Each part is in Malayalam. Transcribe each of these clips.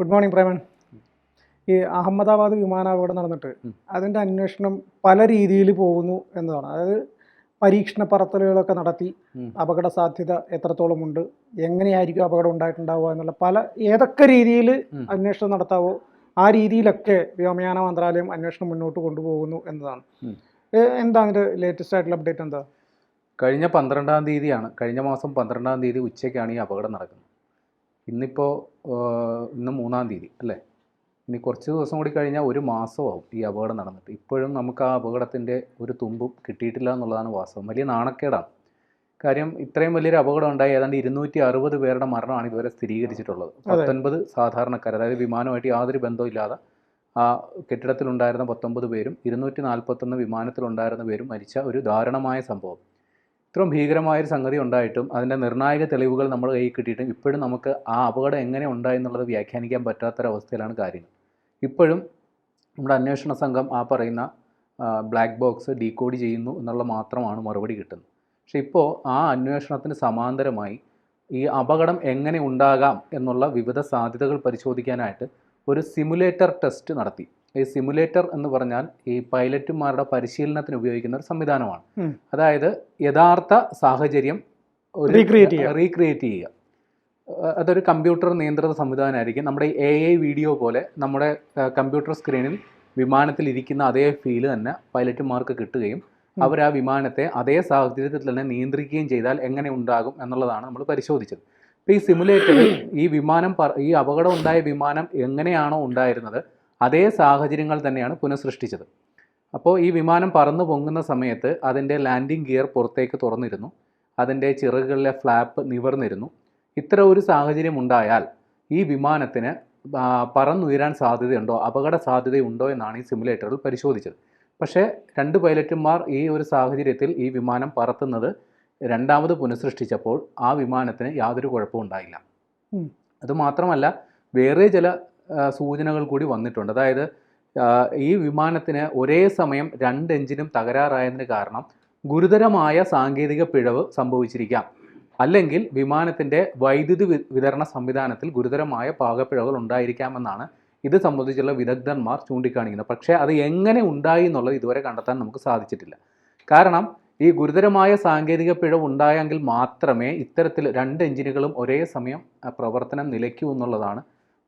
Good morning Preman. ഈ അഹമ്മദാബാദ് വിമാനാപകടം നടന്നിട്ട് അതിൻ്റെ അന്വേഷണം പല രീതിയിൽ പോകുന്നു എന്നതാണ്. അതായത് പരീക്ഷണ പറത്തലുകളൊക്കെ നടത്തി അപകട സാധ്യത എത്രത്തോളമുണ്ട്, എങ്ങനെയായിരിക്കും അപകടം ഉണ്ടായിട്ടുണ്ടാവുക എന്നുള്ള ഏതൊക്കെ രീതിയിൽ അന്വേഷണം നടത്താവോ ആ രീതിയിലൊക്കെ വ്യോമയാന മന്ത്രാലയം അന്വേഷണം മുന്നോട്ട് കൊണ്ടുപോകുന്നു എന്നതാണ്. എന്താ അതിൻ്റെ ലേറ്റസ്റ്റ് ആയിട്ടുള്ള അപ്ഡേറ്റ് എന്താ? കഴിഞ്ഞ മാസം 12-ാം തീയതി ഉച്ചയ്ക്കാണ് ഈ അപകടം നടക്കുന്നത്. ഇന്ന് 3-ാം തീയതി അല്ലേ? ഇനി കുറച്ച് ദിവസം കൂടി കഴിഞ്ഞാൽ ഒരു മാസമാവും ഈ അപകടം നടന്നിട്ട്. ഇപ്പോഴും നമുക്ക് ആ അപകടത്തിൻ്റെ ഒരു തുമ്പും കിട്ടിയിട്ടില്ല എന്നുള്ളതാണ് വാസ്തവം. വലിയ നാണക്കേടാണ്. കാര്യം ഇത്രയും വലിയൊരു അപകടം ഉണ്ടായി ഏതാണ്ട് 260 പേരുടെ മരണമാണ് ഇതുവരെ സ്ഥിരീകരിച്ചിട്ടുള്ളത്. 19 സാധാരണക്കാർ, അതായത് വിമാനമായിട്ട് യാതൊരു ബന്ധവും ഇല്ലാതെ ആ കെട്ടിടത്തിലുണ്ടായിരുന്ന 19 പേരും 241 വിമാനത്തിലുണ്ടായിരുന്ന പേരും മരിച്ച ഒരു ദാരുണമായ സംഭവം. ഇത്രയും ഭീകരമായൊരു സംഗതി ഉണ്ടായിട്ടും അതിൻ്റെ നിർണായക തെളിവുകൾ നമ്മുടെ കയ്യിൽ കിട്ടിയിട്ടും ഇപ്പോഴും നമുക്ക് ആ അപകടം എങ്ങനെ ഉണ്ടായി എന്നുള്ളത് വ്യാഖ്യാനിക്കാൻ പറ്റാത്തൊരവസ്ഥയിലാണ് കാര്യങ്ങൾ. ഇപ്പോഴും നമ്മുടെ അന്വേഷണ സംഘം ആ പറയുന്ന ബ്ലാക്ക് ബോക്സ് ഡീകോഡ് ചെയ്യുന്നു എന്നുള്ള മാത്രമാണ് മറുപടി കിട്ടുന്നത്. പക്ഷേ ഇപ്പോൾ ആ അന്വേഷണത്തിന് സമാന്തരമായി ഈ അപകടം എങ്ങനെ ഉണ്ടാകാം എന്നുള്ള വിവിധ സാധ്യതകൾ പരിശോധിക്കാനായിട്ട് ഒരു സിമുലേറ്റർ ടെസ്റ്റ് നടത്തി. ഈ സിമുലേറ്റർ എന്ന് പറഞ്ഞാൽ ഈ പൈലറ്റുമാരുടെ പരിശീലനത്തിന് ഉപയോഗിക്കുന്ന ഒരു സംവിധാനമാണ്. അതായത് യഥാർത്ഥ സാഹചര്യം റീക്രിയേറ്റ് ചെയ്യുക. അതൊരു കമ്പ്യൂട്ടർ നിയന്ത്രിത സംവിധാനമായിരിക്കും. നമ്മുടെ AI വീഡിയോ പോലെ നമ്മുടെ കമ്പ്യൂട്ടർ സ്ക്രീനിൽ വിമാനത്തിൽ ഇരിക്കുന്ന അതേ ഫീല് തന്നെ പൈലറ്റുമാർക്ക് കിട്ടുകയും അവർ ആ വിമാനത്തെ അതേ സാഹചര്യത്തിൽ തന്നെ നിയന്ത്രിക്കുകയും ചെയ്താൽ എങ്ങനെ ഉണ്ടാകും എന്നുള്ളതാണ് നമ്മൾ പരിശോധിച്ചത്. ഇപ്പോൾ ഈ സിമുലേറ്ററിൽ ഈ അപകടം ഉണ്ടായ വിമാനം എങ്ങനെയാണോ ഉണ്ടായിരുന്നത് അതേ സാഹചര്യങ്ങൾ തന്നെയാണ് പുനഃസൃഷ്ടിച്ചത്. അപ്പോൾ ഈ വിമാനം പറന്നു പൊങ്ങുന്ന സമയത്ത് അതിൻ്റെ ലാൻഡിംഗ് ഗിയർ പുറത്തേക്ക് തുറന്നിരുന്നു, അതിൻ്റെ ചിറകുകളിലെ ഫ്ലാപ്പ് നിവർന്നിരുന്നു. ഇത്തരം ഒരു സാഹചര്യം ഉണ്ടായാൽ ഈ വിമാനത്തിന് പറന്നുയരാൻ സാധ്യതയുണ്ടോ, അപകട സാധ്യതയുണ്ടോ എന്നാണ് ഈ സിമുലേറ്ററിൽ പരിശോധിച്ചത്. പക്ഷേ 2 പൈലറ്റുമാർ ഈ ഒരു സാഹചര്യത്തിൽ ഈ വിമാനം പറത്തുന്നത് രണ്ടാമത് പുനഃസൃഷ്ടിച്ചപ്പോൾ ആ വിമാനത്തിന് യാതൊരു കുഴപ്പവും ഉണ്ടായില്ല. അതുമാത്രമല്ല വേറെ ചില സൂചനകൾ കൂടി വന്നിട്ടുണ്ട്. അതായത് ഈ വിമാനത്തിന് ഒരേ സമയം 2 എഞ്ചിനും തകരാറായതിന് കാരണം ഗുരുതരമായ സാങ്കേതിക പിഴവ് സംഭവിച്ചിരിക്കാം, അല്ലെങ്കിൽ വിമാനത്തിൻ്റെ വൈദ്യുതി വിതരണ സംവിധാനത്തിൽ ഗുരുതരമായ പാകപ്പിഴവുകൾ ഉണ്ടായിരിക്കാമെന്നാണ് ഇത് സംബന്ധിച്ചുള്ള വിദഗ്ധന്മാർ ചൂണ്ടിക്കാണിക്കുന്നത്. പക്ഷേ അത് എങ്ങനെ ഉണ്ടായി എന്നുള്ളത് ഇതുവരെ കണ്ടെത്താൻ നമുക്ക് സാധിച്ചിട്ടില്ല. കാരണം ഈ ഗുരുതരമായ സാങ്കേതിക പിഴവ് ഉണ്ടായെങ്കിൽ മാത്രമേ ഇത്തരത്തിൽ 2 എഞ്ചിനുകളും ഒരേ സമയം പ്രവർത്തനം നിലയ്ക്കൂ എന്നുള്ളതാണ്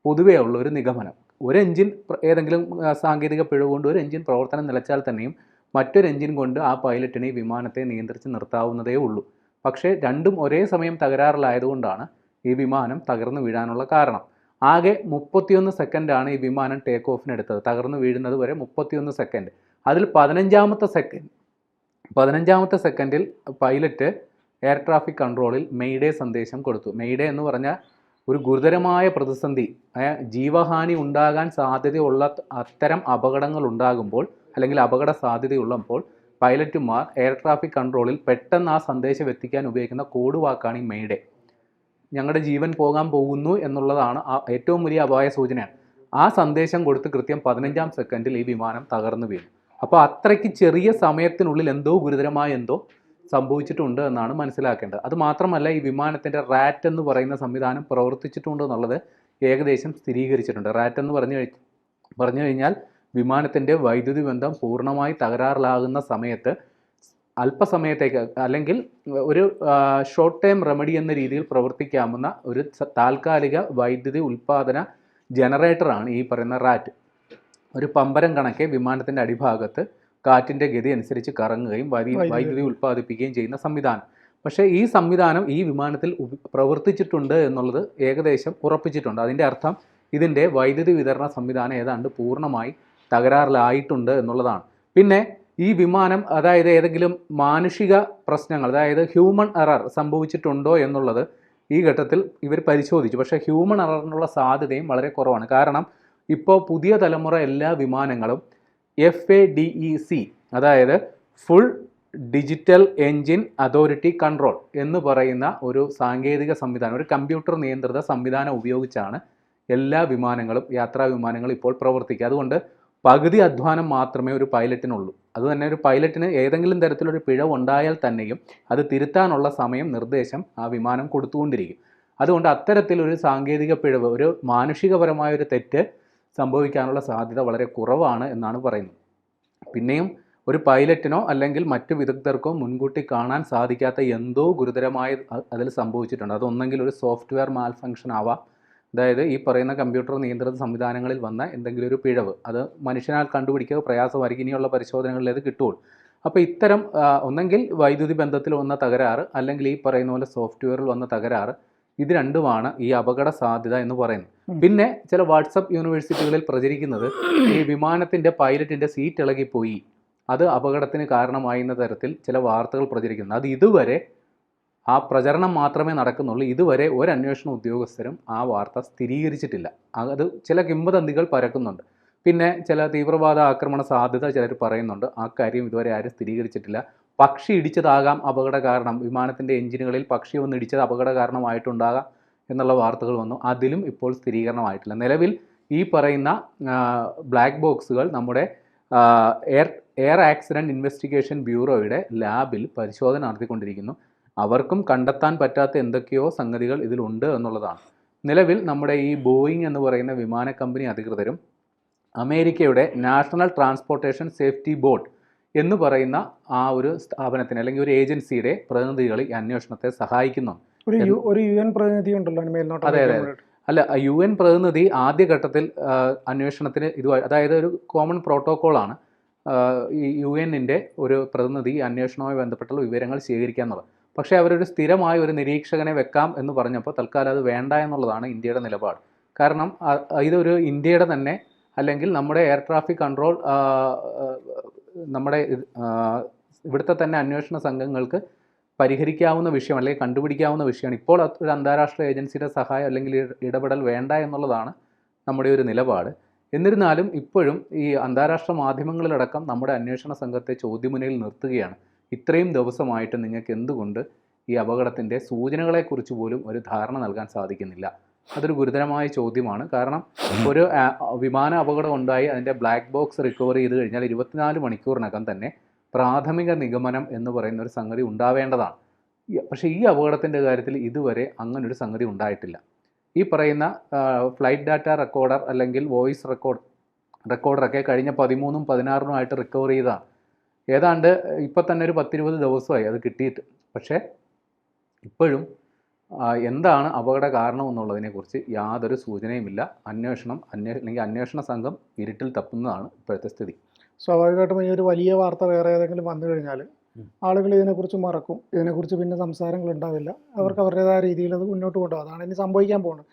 പൊതുവേ ഉള്ള ഒരു നിഗമനം. ഒരു എഞ്ചിൻ ഏതെങ്കിലും സാങ്കേതിക പിഴവ് കൊണ്ട് ഒരു എഞ്ചിൻ പ്രവർത്തനം നിലച്ചാൽ തന്നെയും മറ്റൊരു എഞ്ചിൻ കൊണ്ട് ആ പൈലറ്റിനെ ഈ വിമാനത്തെ നിയന്ത്രിച്ച് നിർത്താവുന്നതേ ഉള്ളൂ. പക്ഷേ രണ്ടും ഒരേ സമയം തകരാറിലായതുകൊണ്ടാണ് ഈ വിമാനം തകർന്നു വീഴാനുള്ള കാരണം. ആകെ 31 സെക്കൻഡാണ് ഈ വിമാനം ടേക്ക് ഓഫിനെടുത്തത്. തകർന്നു വീഴുന്നത് വരെ 31 സെക്കൻഡ്. അതിൽ 15-ാമത്തെ സെക്കൻഡിൽ പൈലറ്റ് എയർ ട്രാഫിക് കൺട്രോളിൽ മെയ്ഡേ സന്ദേശം കൊടുത്തു. മെയ്ഡേ എന്ന് പറഞ്ഞാൽ ഒരു ഗുരുതരമായ പ്രതിസന്ധി, ജീവഹാനി ഉണ്ടാകാൻ സാധ്യതയുള്ള അത്തരം അപകടങ്ങൾ ഉണ്ടാകുമ്പോൾ അല്ലെങ്കിൽ അപകട സാധ്യതയുള്ളപ്പോൾ പൈലറ്റുമാർ എയർ ട്രാഫിക് കൺട്രോളിൽ പെട്ടെന്ന് ആ സന്ദേശം എത്തിക്കാൻ ഉപയോഗിക്കുന്ന കോഡ് വാക്കാണ് ഈ മെയ്ഡേ. ഞങ്ങളുടെ ജീവൻ പോകാൻ പോകുന്നു എന്നുള്ളതാണ് ഏറ്റവും വലിയ അപായ സൂചനയാണ്. ആ സന്ദേശം കൊടുത്ത് കൃത്യം 15-ാം സെക്കൻഡിൽ ഈ വിമാനം തകർന്നു വീണു. അപ്പോൾ അത്രയ്ക്ക് ചെറിയ സമയത്തിനുള്ളിൽ ഗുരുതരമായ എന്തോ സംഭവിച്ചിട്ടുണ്ട് എന്നാണ് മനസ്സിലാക്കേണ്ടത്. അതുമാത്രമല്ല ഈ വിമാനത്തിൻ്റെ റാറ്റ് എന്ന് പറയുന്ന സംവിധാനം പ്രവർത്തിച്ചിട്ടുണ്ട് എന്നുള്ളത് ഏകദേശം സ്ഥിരീകരിച്ചിട്ടുണ്ട്. റാറ്റ് എന്ന് പറഞ്ഞു കഴിഞ്ഞാൽ വിമാനത്തിൻ്റെ വൈദ്യുതി ബന്ധം പൂർണ്ണമായി തകരാറിലാകുന്ന സമയത്ത് അല്പസമയത്തേക്ക് അല്ലെങ്കിൽ ഒരു ഷോർട്ട് ടൈം റെമഡി എന്ന രീതിയിൽ പ്രവർത്തിക്കാവുന്ന ഒരു താൽക്കാലിക വൈദ്യുതി ഉൽപ്പാദന ജനറേറ്ററാണ് ഈ പറയുന്ന റാറ്റ്. ഒരു പമ്പരം കണക്കെ വിമാനത്തിൻ്റെ അടിഭാഗത്ത് കാറ്റിൻ്റെ ഗതി അനുസരിച്ച് കറങ്ങുകയും വൈദ്യുതി ഉൽപ്പാദിപ്പിക്കുകയും ചെയ്യുന്ന സംവിധാനം. പക്ഷേ ഈ സംവിധാനം ഈ വിമാനത്തിൽ പ്രവർത്തിച്ചിട്ടുണ്ട് എന്നുള്ളത് ഏകദേശം ഉറപ്പിച്ചിട്ടുണ്ട്. അതിൻ്റെ അർത്ഥം ഇതിൻ്റെ വൈദ്യുതി വിതരണ സംവിധാനം ഏതാണ്ട് പൂർണ്ണമായി തകരാറിലായിട്ടുണ്ട് എന്നുള്ളതാണ്. പിന്നെ ഈ വിമാനം അതായത് ഏതെങ്കിലും മാനുഷിക പ്രശ്നങ്ങൾ, അതായത് ഹ്യൂമൻ എറർ സംഭവിച്ചിട്ടുണ്ടോ എന്നുള്ളത് ഈ ഘട്ടത്തിൽ ഇവർ പരിശോധിച്ചു. പക്ഷേ ഹ്യൂമൻ എററിനുള്ള സാധ്യതയും വളരെ കുറവാണ്. കാരണം ഇപ്പോൾ പുതിയ തലമുറ എല്ലാ വിമാനങ്ങളും FADEC, അതായത് full digital engine authority control എന്ന് പറയുന്ന ഒരു സാങ്കേതിക സംവിധാനം, ഒരു കമ്പ്യൂട്ടർ നിയന്ത്രിത സംവിധാനം ഉപയോഗിച്ചാണ് എല്ലാ വിമാനങ്ങളും, യാത്രാ വിമാനങ്ങളും ഇപ്പോൾ പ്രവർത്തിക്കുക. അതുകൊണ്ട് പകുതി അധ്വാനം മാത്രമേ ഒരു പൈലറ്റിനുള്ളൂ. അതുതന്നെ ഒരു പൈലറ്റിന് ഏതെങ്കിലും തരത്തിലൊരു പിഴവ് ഉണ്ടായാൽ തന്നെയും അത് തിരുത്താനുള്ള നിർദ്ദേശം ആ വിമാനം കൊടുത്തുകൊണ്ടിരിക്കും. അതുകൊണ്ട് അത്തരത്തിലൊരു സാങ്കേതിക പിഴവ്, ഒരു മാനുഷികപരമായ ഒരു തെറ്റ് സംഭവിക്കാനുള്ള സാധ്യത വളരെ കുറവാണ് എന്നാണ് പറയുന്നത്. പിന്നെയും ഒരു പൈലറ്റിനോ അല്ലെങ്കിൽ മറ്റു വിദഗ്ധർക്കോ മുൻകൂട്ടി കാണാൻ സാധിക്കാത്ത എന്തോ ഗുരുതരമായ അതിൽ സംഭവിച്ചിട്ടുണ്ട്. അതൊന്നെങ്കിൽ ഒരു സോഫ്റ്റ്വെയർ മാൽ ഫംഗ്ഷൻ ആവാം, അതായത് ഈ പറയുന്ന കമ്പ്യൂട്ടർ നിയന്ത്രിത സംവിധാനങ്ങളിൽ വന്ന എന്തെങ്കിലും ഒരു പിഴവ്, അത് മനുഷ്യനാൽ കണ്ടുപിടിക്കുക പ്രയാസമായിരിക്കും, ഇനിയുള്ള പരിശോധനകളിൽ അത് കിട്ടുകയുള്ളൂ. അപ്പോൾ ഇത്തരം ഒന്നെങ്കിൽ വൈദ്യുതി ബന്ധത്തിൽ വന്ന തകരാറ്, അല്ലെങ്കിൽ ഈ പറയുന്ന പോലെ സോഫ്റ്റ്വെയറിൽ വന്ന തകരാറ്, ഇത് രണ്ടുമാണ് ഈ അപകട സാധ്യത എന്ന് പറയുന്നത്. പിന്നെ ചില വാട്സപ്പ് യൂണിവേഴ്സിറ്റികളിൽ പ്രചരിക്കുന്നത് ഈ വിമാനത്തിൻ്റെ പൈലറ്റിൻ്റെ സീറ്റ് ഇളകിപ്പോയി, അത് അപകടത്തിന് കാരണമായി എന്ന തരത്തിൽ ചില വാർത്തകൾ പ്രചരിക്കുന്നു. അത് ഇതുവരെ ആ പ്രചരണം മാത്രമേ നടക്കുന്നുള്ളൂ. ഇതുവരെ ഒരു അന്വേഷണ ഉദ്യോഗസ്ഥരും ആ വാർത്ത സ്ഥിരീകരിച്ചിട്ടില്ല. അത് ചില കിംവദന്തികൾ പരക്കുന്നുണ്ട്. പിന്നെ ചില തീവ്രവാദ ആക്രമണ സാധ്യത ചിലർ പറയുന്നുണ്ട്. ആ കാര്യം ഇതുവരെ ആരും സ്ഥിരീകരിച്ചിട്ടില്ല. പക്ഷി ഇടിച്ചതാകാം അപകട കാരണം, വിമാനത്തിൻ്റെ എഞ്ചിനുകളിൽ പക്ഷി വന്ന് ഇടിച്ചത് അപകട കാരണമായിട്ടുണ്ടാകാം എന്നുള്ള വാർത്തകൾ വന്നു. അതിലും ഇപ്പോൾ സ്ഥിരീകരണമായിട്ടില്ല. നിലവിൽ ഈ പറയുന്ന ബ്ലാക്ക് ബോക്സുകൾ നമ്മുടെ എയർ ആക്സിഡൻറ്റ് ഇൻവെസ്റ്റിഗേഷൻ ബ്യൂറോയുടെ ലാബിൽ പരിശോധന നടത്തിക്കൊണ്ടിരിക്കുന്നു. അവർക്കും കണ്ടെത്താൻ പറ്റാത്ത എന്തൊക്കെയോ സംഗതികൾ ഇതിലുണ്ട് എന്നുള്ളതാണ്. നിലവിൽ നമ്മുടെ ഈ ബോയിങ് എന്ന് പറയുന്ന വിമാന കമ്പനി അധികൃതരും അമേരിക്കയുടെ നാഷണൽ ട്രാൻസ്പോർട്ടേഷൻ സേഫ്റ്റി ബോർഡ് എന്ന് പറയുന്ന ആ ഒരു സ്ഥാപനത്തിന് അല്ലെങ്കിൽ ഒരു ഏജൻസിയുടെ പ്രതിനിധികൾ ഈ അന്വേഷണത്തെ സഹായിക്കുന്നു. ഒരു UN പ്രതിനിധി ഉണ്ടല്ലോ മേൽനോട്ടം. അതെ അതെ. അല്ല, UN പ്രതിനിധി ആദ്യഘട്ടത്തിൽ അന്വേഷണത്തിന് അതായത് ഒരു കോമൺ പ്രോട്ടോക്കോളാണ് ഈ UN-ന്റെ ഒരു പ്രതിനിധി അന്വേഷണവുമായി ബന്ധപ്പെട്ടുള്ള വിവരങ്ങൾ ശേഖരിക്കാന്നുള്ളത്. പക്ഷേ അവരൊരു സ്ഥിരമായ ഒരു നിരീക്ഷകനെ വെക്കാം എന്ന് പറഞ്ഞപ്പോൾ തൽക്കാലം അത് വേണ്ട എന്നുള്ളതാണ് ഇന്ത്യയുടെ നിലപാട്. കാരണം ഇതൊരു ഇന്ത്യയുടെ തന്നെ അല്ലെങ്കിൽ നമ്മുടെ എയർ ട്രാഫിക് കൺട്രോൾ നമ്മുടെ ഇവിടുത്തെ തന്നെ അന്വേഷണ സംഘങ്ങൾക്ക് പരിഹരിക്കാവുന്ന വിഷയം അല്ലെങ്കിൽ കണ്ടുപിടിക്കാവുന്ന വിഷയമാണ്. ഇപ്പോൾ ഒരു അന്താരാഷ്ട്ര ഏജൻസിയുടെ സഹായം അല്ലെങ്കിൽ ഇടപെടൽ വേണ്ട എന്നുള്ളതാണ് നമ്മുടെ ഒരു നിലപാട്. എന്നിരുന്നാലും ഇപ്പോഴും ഈ അന്താരാഷ്ട്ര മാധ്യമങ്ങളിലടക്കം നമ്മുടെ അന്വേഷണ സംഘത്തെ ചോദ്യമുനയിൽ നിർത്തുകയാണ്. ഇത്രയും ദിവസമായിട്ട് നിങ്ങൾക്ക് എന്തുകൊണ്ട് ഈ അപകടത്തിൻ്റെ സൂചനകളെക്കുറിച്ച് പോലും ഒരു ധാരണ നൽകാൻ സാധിക്കുന്നില്ല? അതൊരു ഗുരുതരമായ ചോദ്യമാണ്. കാരണം ഒരു വിമാന അപകടം ഉണ്ടായി അതിൻ്റെ ബ്ലാക്ക് ബോക്സ് റിക്കവർ ചെയ്ത് കഴിഞ്ഞാൽ 24 മണിക്കൂറിനകം തന്നെ പ്രാഥമിക നിഗമനം എന്ന് പറയുന്ന ഒരു സംഗതി ഉണ്ടാവേണ്ടതാണ്. പക്ഷേ ഈ അപകടത്തിൻ്റെ കാര്യത്തിൽ ഇതുവരെ അങ്ങനൊരു സംഗതി ഉണ്ടായിട്ടില്ല. ഈ പറയുന്ന ഫ്ലൈറ്റ് ഡാറ്റ റെക്കോർഡർ അല്ലെങ്കിൽ വോയിസ് റെക്കോർഡറൊക്കെ കഴിഞ്ഞ 13-ും 16-ുമായിട്ട് റിക്കവർ ചെയ്തതാണ്. ഏതാണ്ട് ഇപ്പം തന്നെ ഒരു 10-20 ദിവസമായി അത് കിട്ടിയിട്ട്. പക്ഷേ ഇപ്പോഴും എന്താണ് അപകട കാരണം എന്നുള്ളതിനെക്കുറിച്ച് യാതൊരു സൂചനയുമില്ല. അല്ലെങ്കിൽ അന്വേഷണ സംഘം ഇരുട്ടിൽ തപ്പുന്നതാണ് ഇപ്പോഴത്തെ സ്ഥിതി. സ്വാഭാവികമായിട്ടും ഈ ഒരു വലിയ വാർത്ത വേറെ ഏതെങ്കിലും വന്നു കഴിഞ്ഞാൽ ആളുകൾ ഇതിനെക്കുറിച്ച് മറക്കും, ഇതിനെക്കുറിച്ച് പിന്നെ സംസാരങ്ങൾ ഉണ്ടാവില്ല, അവർക്ക് അവരുടേതായ രീതിയിൽ അത് മുന്നോട്ട് കൊണ്ടുപോകും. അതാണ് ഇനി സംഭവിക്കാൻ പോകുന്നത്.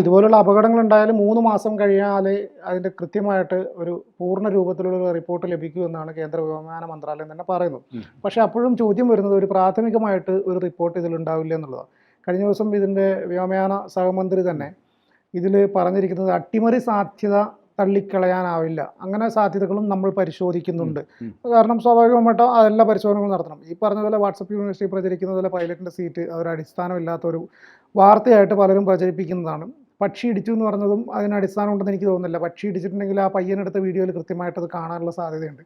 ഇതുപോലുള്ള അപകടങ്ങൾ ഉണ്ടായാലും 3 മാസം കഴിയാതെ അതിൻ്റെ കൃത്യമായിട്ട് ഒരു പൂർണ്ണ രൂപത്തിലുള്ള റിപ്പോർട്ട് ലഭിക്കുമെന്നാണ് കേന്ദ്ര വ്യോമയാന മന്ത്രാലയം തന്നെ പറയുന്നത്. പക്ഷേ അപ്പോഴും ചോദ്യം വരുന്നത് ഒരു പ്രാഥമികമായിട്ട് ഒരു റിപ്പോർട്ട് ഇതിലുണ്ടാവില്ല എന്നുള്ളതാണ്. കഴിഞ്ഞ ദിവസം ഇതിൻ്റെ വ്യോമയാന സഹമന്ത്രി തന്നെ ഇതിൽ പറഞ്ഞിരിക്കുന്നത് അട്ടിമറി സാധ്യത തള്ളിക്കളയാനാവില്ല, അങ്ങനെ സാധ്യതകളും നമ്മൾ പരിശോധിക്കുന്നുണ്ട്. കാരണം സ്വാഭാവികമായിട്ടും അതെല്ലാ പരിശോധനകളും നടത്തണം. ഈ പറഞ്ഞ പോലെ വാട്സപ്പ് യൂണിവേഴ്സിറ്റി പ്രചരിക്കുന്ന പോലെ പൈലറ്റിൻ്റെ സീറ്റ് അതൊരു അടിസ്ഥാനമില്ലാത്തൊരു വാർത്തയായിട്ട് പലരും പ്രചരിപ്പിക്കുന്നതാണ്. പക്ഷി ഇടിച്ചു എന്ന് പറഞ്ഞതും അതിന് അടിസ്ഥാനം ഉണ്ടെന്ന് എനിക്ക് തോന്നുന്നില്ല. പക്ഷി ഇടിച്ചിട്ടുണ്ടെങ്കിൽ ആ പയ്യനെടുത്ത വീഡിയോയിൽ കൃത്യമായിട്ട് അത് കാണാനുള്ള സാധ്യതയുണ്ട്.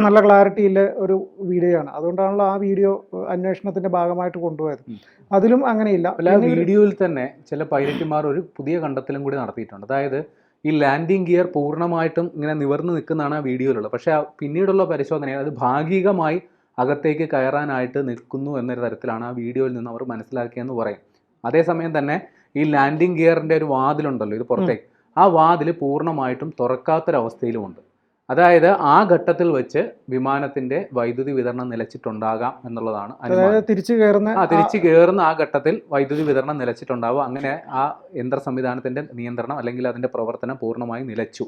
നല്ല ക്ലാരിറ്റിയിൽ ഒരു വീഡിയോ ആണ്. അതുകൊണ്ടാണല്ലോ ആ വീഡിയോ അന്വേഷണത്തിന്റെ ഭാഗമായിട്ട് കൊണ്ടുപോയത്. അതിലും അങ്ങനെയില്ല. ആ വീഡിയോയിൽ തന്നെ ചില പൈലറ്റുമാർ ഒരു പുതിയ കണ്ടെത്തലും കൂടി നടത്തിയിട്ടുണ്ട്. അതായത് ഈ ലാൻഡിങ് ഗിയർ പൂർണ്ണമായിട്ടും ഇങ്ങനെ നിവർന്ന് നിൽക്കുന്നതാണ് ആ വീഡിയോയിലുള്ളത്. പക്ഷേ പിന്നീടുള്ള പരിശോധനയിൽ അത് ഭാഗികമായി അകത്തേക്ക് കയറാനായിട്ട് നിൽക്കുന്നു എന്നൊരു തരത്തിലാണ് ആ വീഡിയോയിൽ നിന്ന് അവർ മനസ്സിലാക്കിയെന്ന് പറയും. അതേസമയം തന്നെ ഈ ലാൻഡിങ് ഗിയറിൻ്റെ ഒരു വാതിലുണ്ടല്ലോ, ഇത് പുറത്തേക്ക്, ആ വാതിൽ പൂർണ്ണമായിട്ടും തുറക്കാത്തൊരവസ്ഥയിലുമുണ്ട്. അതായത് ആ ഘട്ടത്തിൽ വെച്ച് വിമാനത്തിന്റെ വൈദ്യുതി വിതരണം നിലച്ചിട്ടുണ്ടാകാം എന്നുള്ളതാണ് അനുമാനം. തിരിച്ചു കയറുന്ന ആ ഘട്ടത്തിൽ വൈദ്യുതി വിതരണം നിലച്ചിട്ടുണ്ടാവും. അങ്ങനെ ആ യന്ത്ര സംവിധാനത്തിന്റെ നിയന്ത്രണം അല്ലെങ്കിൽ അതിന്റെ പ്രവർത്തനം പൂർണ്ണമായും നിലച്ചു.